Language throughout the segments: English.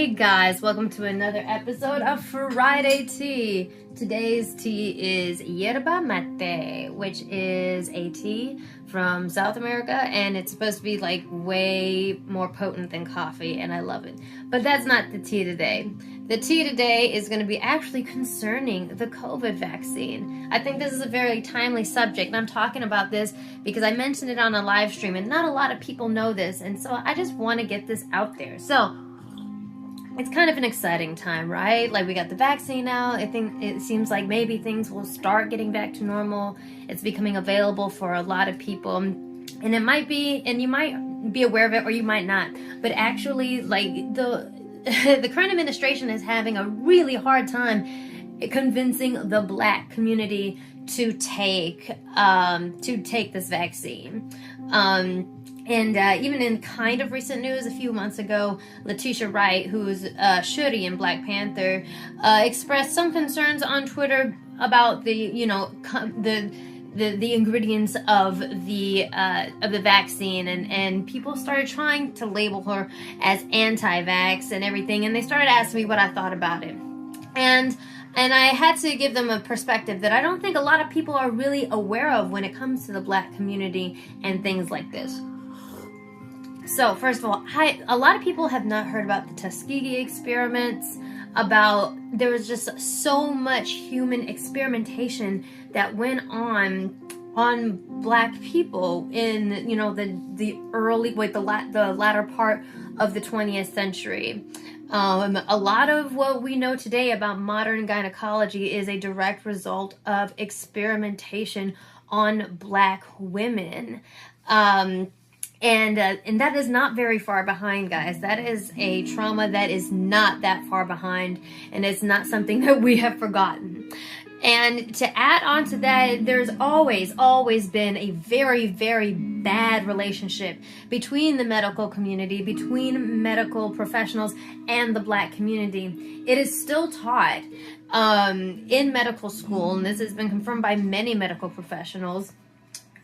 Hey guys, welcome to another episode of Friday Tea. Today's tea is yerba mate, which is a tea from South America, and it's supposed to be like way more potent than coffee, and I love it. But that's not the tea today. The tea today is going to be actually concerning the COVID vaccine. I think this is a very timely subject, and I'm talking about this because I mentioned it on a live stream, and not a lot of people know this, and so I just want to get this out there. So it's kind of an exciting time, right? Like, we got the vaccine out. I think it seems like maybe things will start getting back to normal. It's becoming available for a lot of people. And it might be, and you might be aware of it or you might not. But actually, like, the current administration is having a really hard time convincing the Black community to take this vaccine. And even in kind of recent news, a few months ago, Letitia Wright, who's Shuri in Black Panther, expressed some concerns on Twitter about the ingredients of the vaccine, and people started trying to label her as anti-vax and everything, and they started asking me what I thought about it, and I had to give them a perspective that I don't think a lot of people are really aware of when it comes to the Black community and things like this. So, first of all, a lot of people have not heard about the Tuskegee experiments. There was just so much human experimentation that went on Black people in, the latter part of the 20th century. A lot of what we know today about modern gynecology is a direct result of experimentation on Black women. And that is not very far behind, guys. That is a trauma that is not that far behind, and it's not something that we have forgotten. And to add on to that, there's always been a very, very bad relationship between the medical community, between medical professionals, and the Black community. It is still taught in medical school, and this has been confirmed by many medical professionals.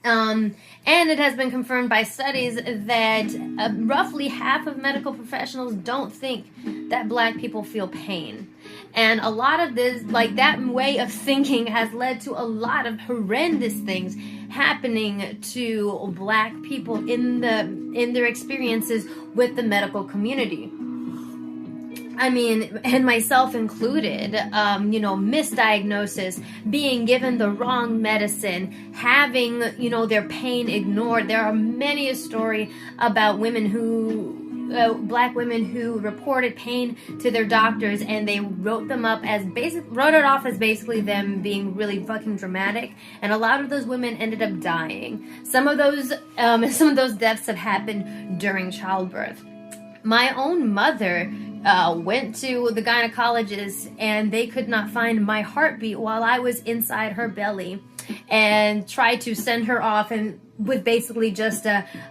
And it has been confirmed by studies that roughly half of medical professionals don't think that Black people feel pain. And a lot of this, like, that way of thinking has led to a lot of horrendous things happening to Black people in their experiences with the medical community. I mean, and myself included, misdiagnosis, being given the wrong medicine, having, their pain ignored. There are many a story about Black women who reported pain to their doctors, and they wrote it off as basically them being really fucking dramatic. And a lot of those women ended up dying. Some of those deaths have happened during childbirth. My own mother went to the gynecologist, and they could not find my heartbeat while I was inside her belly, and tried to send her off, and with basically just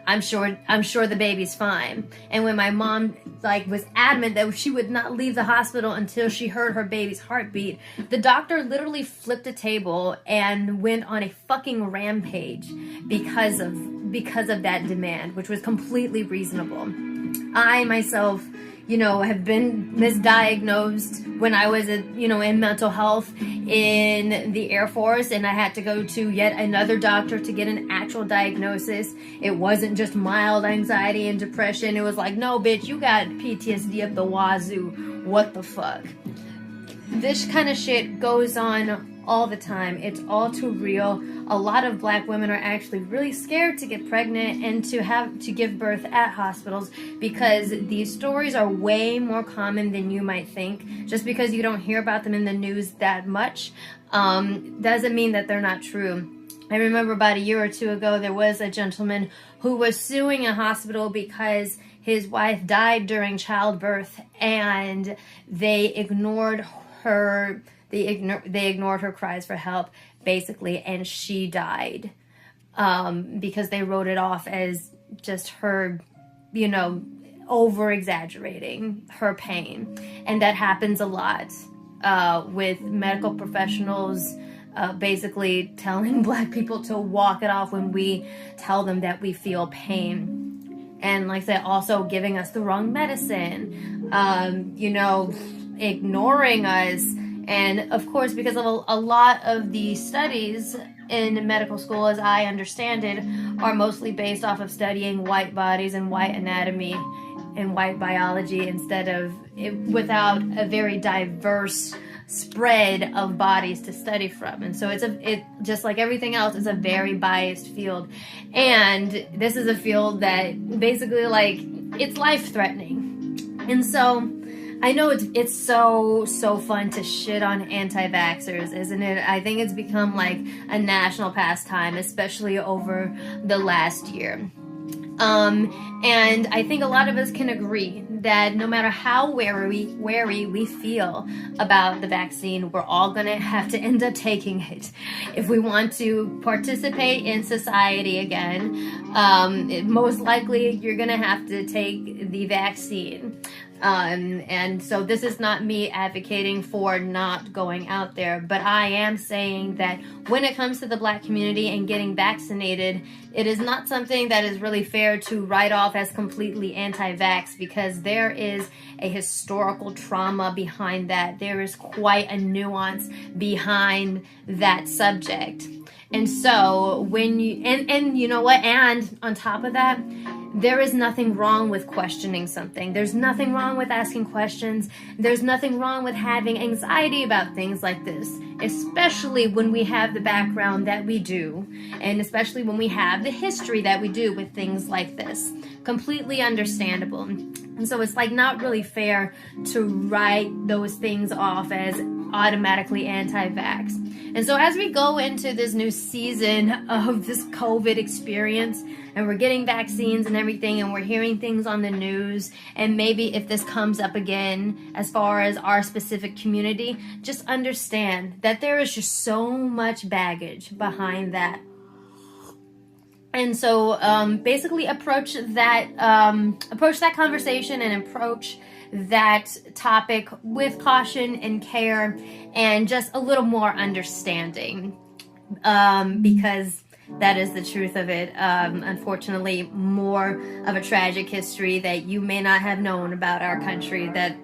I'm sure the baby's fine. And when my mom was adamant that she would not leave the hospital until she heard her baby's heartbeat, the doctor literally flipped a table and went on a fucking rampage because of that demand, which was completely reasonable. I myself, have been misdiagnosed when I was, in mental health in the Air Force, and I had to go to yet another doctor to get an actual diagnosis. It wasn't just mild anxiety and depression. It was like, no, bitch, you got PTSD up the wazoo. What the fuck? This kind of shit goes on all the time. It's all too real. A lot of Black women are actually really scared to get pregnant and to give birth at hospitals, because these stories are way more common than you might think. Just because you don't hear about them in the news that much doesn't mean that they're not true. I remember about a year or two ago, there was a gentleman who was suing a hospital because his wife died during childbirth, and they ignored her. They ignored her cries for help, basically, and she died because they wrote it off as just her, over-exaggerating her pain. And that happens a lot with medical professionals basically telling Black people to walk it off when we tell them that we feel pain. And like I said, also giving us the wrong medicine. ignoring us. And of course, because of a lot of the studies in medical school, as I understand it, are mostly based off of studying white bodies and white anatomy and white biology without a very diverse spread of bodies to study from. And so it just like everything else, is a very biased field. And this is a field that basically, like, it's life-threatening. And so I know it's so fun to shit on anti-vaxxers, isn't it? I think it's become like a national pastime, especially over the last year. And I think a lot of us can agree that no matter how wary we feel about the vaccine, we're all going to have to end up taking it if we want to participate in society again. Most likely, you're going to have to take the vaccine. And so this is not me advocating for not going out there, but I am saying that when it comes to the Black community and getting vaccinated, it is not something that is really fair to write off as completely anti-vax, because there is a historical trauma behind that. There is quite a nuance behind that subject. And so when you, and you know what, and on top of that, there is nothing wrong with questioning something. There's nothing wrong with asking questions. There's nothing wrong with having anxiety about things like this, especially when we have the background that we do, and especially when we have the history that we do with things like this. Completely understandable. And so it's like not really fair to write those things off as automatically anti-vax. And so as we go into this new season of this COVID experience, and we're getting vaccines and everything, and we're hearing things on the news, and maybe if this comes up again as far as our specific community, just understand that there is just so much baggage behind that. And so basically approach that conversation and approach that topic with caution and care and just a little more understanding, because that is the truth of it. Unfortunately, more of a tragic history that you may not have known about our country that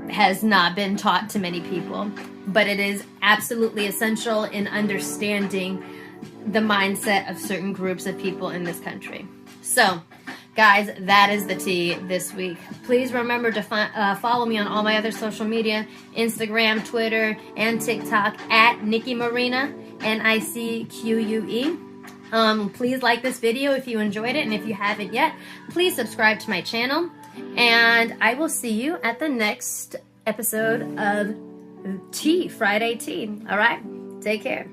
has not been taught to many people, but it is absolutely essential in understanding the mindset of certain groups of people in this country. So, guys, that is the tea this week. Please remember to follow me on all my other social media, Instagram, Twitter, and TikTok at Nikki Marina, NICQUE. Please like this video if you enjoyed it, and if you haven't yet, please subscribe to my channel, and I will see you at the next episode of Friday Tea. All right? Take care.